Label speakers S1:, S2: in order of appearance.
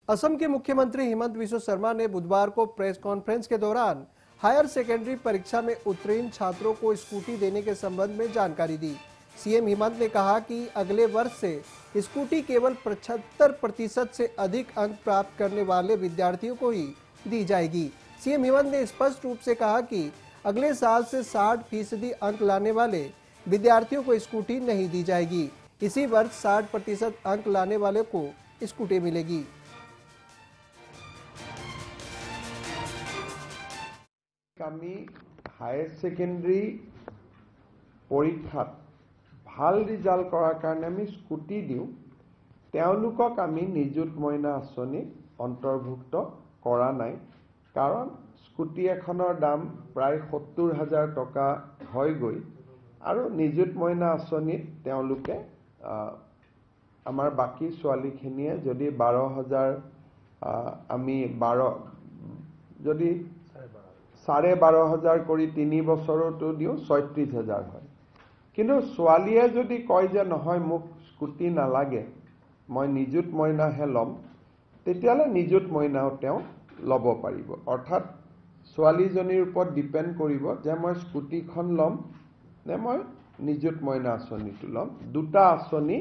S1: असम के मुख्यमंत्री हिमंत बिस्वा शर्मा ने बुधवार को प्रेस कॉन्फ्रेंस के दौरान हायर सेकेंडरी परीक्षा में उत्तीर्ण छात्रों को स्कूटी देने के संबंध में जानकारी दी। सीएम हिमंत ने कहा कि अगले वर्ष से स्कूटी केवल 75% से अधिक अंक प्राप्त करने वाले विद्यार्थियों को ही दी जाएगी। सीएम हिमंत ने स्पष्ट रूप से कहा कि अगले साल से 60% अंक लाने वाले विद्यार्थियों को स्कूटी नहीं दी जाएगी। इसी वर्ष 60% अंक लाने वाले को स्कूटी मिलेगी।
S2: আমি হায়ার সেকেন্ডারি পরীক্ষাত ভাল ৰিজাল্ট কৰাৰ কাৰণে আমি স্কুটি দিওঁ। তেওঁলোকক আমি নিযুত মইনা আঁচনি অন্তৰ্ভুক্ত কৰা নাই, কাৰণ স্কুটি এখনৰ দাম প্ৰায় 70,000 টকা হৈ গৈ আৰু নিযুত মইনা আঁচনিত তেওঁলোকে আমাৰ বাকী ছোৱালীখিনিয়ে যদি 12,000 আমি 12 যদি 12,500 কৰি 3 বছৰতো দিওঁ 36,000 হয়। কিন্তু ছোৱালীয়ে যদি কয় যে নহয় মোক স্কুটি নালাগে, মই নিযুত মইনাহে ল'ম, তেতিয়ালে নিযুত মইনাও তেওঁ ল'ব পাৰিব। অৰ্থাৎ ছোৱালীজনীৰ ওপৰত ডিপেন্ড কৰিব যে মই স্কুটিখন ল'ম নে মই নিযুত মইনা আঁচনিটো ল'ম। দুটা আঁচনি